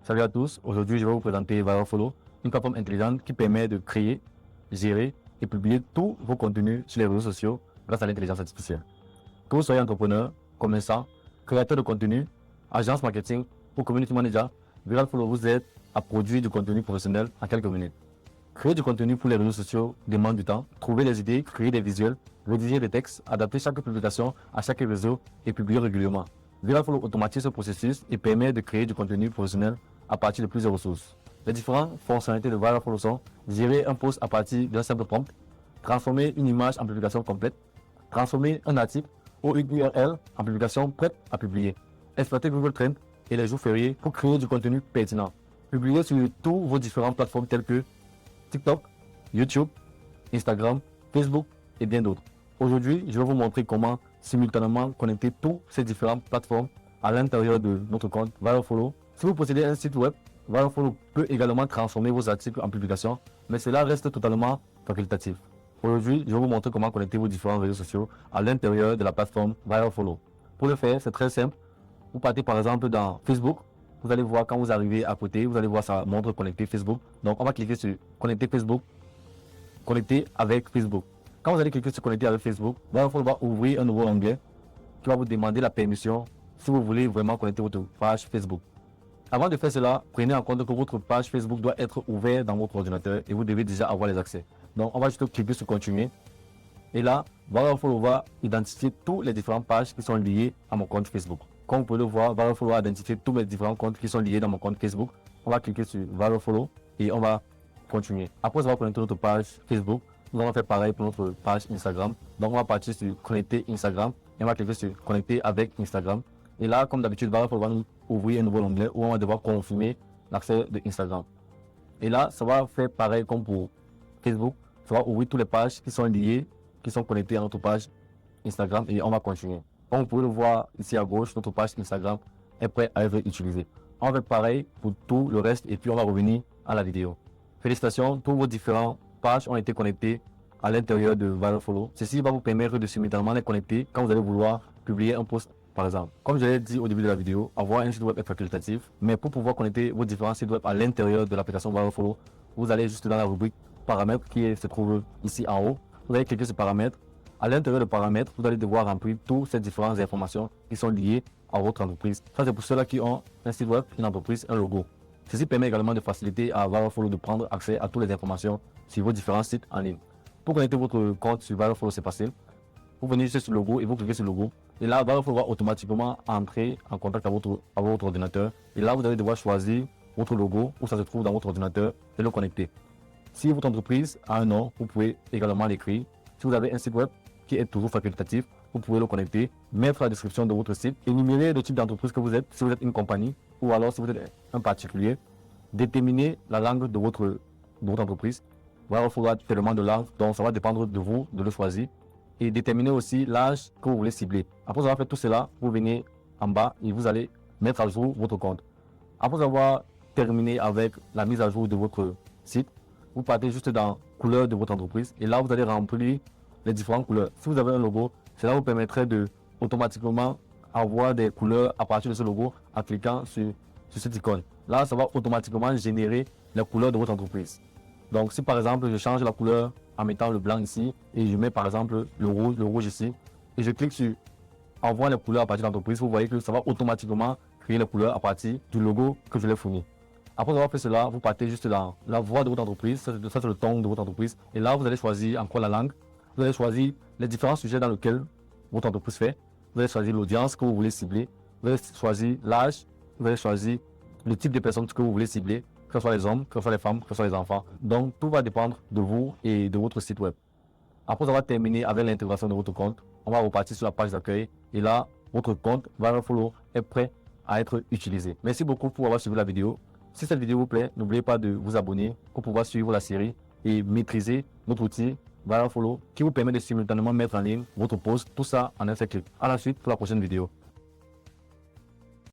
Salut à tous, aujourd'hui je vais vous présenter Viral Follow, une plateforme intelligente qui permet de créer, gérer et publier tous vos contenus sur les réseaux sociaux grâce à l'intelligence artificielle. Que vous soyez entrepreneur, commerçant, créateur de contenu, agence marketing ou community manager, Viral Follow vous aide à produire du contenu professionnel en quelques minutes. Créer du contenu pour les réseaux sociaux demande du temps, trouver des idées, créer des visuels, rédiger des textes, adapter chaque publication à chaque réseau et publier régulièrement. Viral Follow automatise ce processus et permet de créer du contenu professionnel à partir de plusieurs ressources. Les différentes fonctionnalités de Viral Follow sont gérer un post à partir d'un simple prompt, transformer une image en publication complète, transformer un article ou une URL en publication prête à publier, exploiter Google Trends et les jours fériés pour créer du contenu pertinent, publier sur toutes vos différentes plateformes telles que TikTok, YouTube, Instagram, Facebook et bien d'autres. Aujourd'hui, je vais vous montrer comment simultanément connecter toutes ces différentes plateformes à l'intérieur de notre compte Viral Follow. Si vous possédez un site web, Viral Follow peut également transformer vos articles en publications, mais cela reste totalement facultatif. Aujourd'hui, je vais vous montrer comment connecter vos différents réseaux sociaux à l'intérieur de la plateforme Viral Follow. Pour le faire, c'est très simple. Vous partez par exemple dans Facebook. Vous allez voir quand vous arrivez à côté, vous allez voir ça montre connecter Facebook. Donc on va cliquer sur connecter Facebook, connecter avec Facebook. Quand vous allez cliquer sur connecter avec Facebook, Viral Follow va ouvrir un nouveau onglet qui va vous demander la permission si vous voulez vraiment connecter votre page Facebook. Avant de faire cela, prenez en compte que votre page Facebook doit être ouverte dans votre ordinateur et vous devez déjà avoir les accès. Donc on va juste cliquer sur continuer. Et là, Viral Follow va identifier toutes les différentes pages qui sont liées à mon compte Facebook. Comme vous pouvez le voir, Viral Follow va identifier tous mes différents comptes qui sont liés dans mon compte Facebook. On va cliquer sur Viral Follow et on va continuer. Après avoir connecté notre page Facebook, nous allons faire pareil pour notre page Instagram. Donc on va partir sur connecter Instagram et on va cliquer sur connecter avec Instagram. Et là, comme d'habitude, Viral Follow va nous ouvrir un nouveau onglet où on va devoir confirmer l'accès de Instagram. Et là, ça va faire pareil comme pour Facebook. Ça va ouvrir toutes les pages qui sont liées, qui sont connectées à notre page Instagram et on va continuer. Comme vous pouvez le voir ici à gauche, notre page Instagram est prête à être utilisée. On va faire pareil pour tout le reste et puis on va revenir à la vidéo. Félicitations, tous vos différentes pages ont été connectées à l'intérieur de Viral Follow. Ceci va vous permettre de simultanément les connecter quand vous allez vouloir publier un post par exemple. Comme je l'ai dit au début de la vidéo, avoir un site web est facultatif, mais pour pouvoir connecter vos différents sites web à l'intérieur de l'application Viral Follow, vous allez juste dans la rubrique paramètres qui se trouve ici en haut. Vous allez cliquer sur paramètres. À l'intérieur de paramètres, vous allez devoir remplir toutes ces différentes informations qui sont liées à votre entreprise. Ça, c'est pour ceux-là qui ont un site web, une entreprise, un logo. Ceci permet également de faciliter à Viral Follow de prendre accès à toutes les informations sur vos différents sites en ligne. Pour connecter votre compte sur Viral Follow, c'est facile. Vous venez juste sur le logo et vous cliquez sur le logo. Et là, Viral Follow va automatiquement entrer en contact avec votre ordinateur. Et là, vous allez devoir choisir votre logo où ça se trouve dans votre ordinateur et le connecter. Si votre entreprise a un nom, vous pouvez également l'écrire. Si vous avez un site web qui est toujours facultatif, vous pouvez le connecter, mettre la description de votre site, énumérer le type d'entreprise que vous êtes, si vous êtes une compagnie ou alors si vous êtes un particulier, déterminer la langue de votre entreprise. Viral Follow a tellement de langues, donc ça va dépendre de vous de le choisir. Et déterminer aussi l'âge que vous voulez cibler. Après avoir fait tout cela, vous venez en bas et vous allez mettre à jour votre compte. Après avoir terminé avec la mise à jour de votre site, vous partez juste dans couleur de votre entreprise et là vous allez remplir les différentes couleurs. Si vous avez un logo, cela vous permettrait de automatiquement avoir des couleurs à partir de ce logo en cliquant sur cette icône. Là, ça va automatiquement générer les couleurs de votre entreprise. Donc si par exemple je change la couleur en mettant le blanc ici et je mets par exemple le rouge ici et je clique sur envoie les couleurs à partir de l'entreprise, vous voyez que ça va automatiquement créer les couleurs à partir du logo que je l'ai fourni. Après avoir fait cela, vous partez juste dans la voix de votre entreprise, ça c'est le ton de votre entreprise et là vous allez choisir encore la langue, vous allez choisir les différents sujets dans lesquels votre entreprise fait, vous allez choisir l'audience que vous voulez cibler, vous allez choisir l'âge, vous allez choisir le type de personnes que vous voulez cibler, que ce soit les hommes, que ce soit les femmes, que ce soit les enfants. Donc tout va dépendre de vous et de votre site web. Après avoir terminé avec l'intégration de votre compte, on va repartir sur la page d'accueil et là, votre compte Viral Follow est prêt à être utilisé. Merci beaucoup pour avoir suivi la vidéo. Si cette vidéo vous plaît, n'oubliez pas de vous abonner pour pouvoir suivre la série et maîtriser notre outil Viral Follow qui vous permet de simultanément mettre en ligne votre post, tout ça en un seul clic. À la suite pour la prochaine vidéo.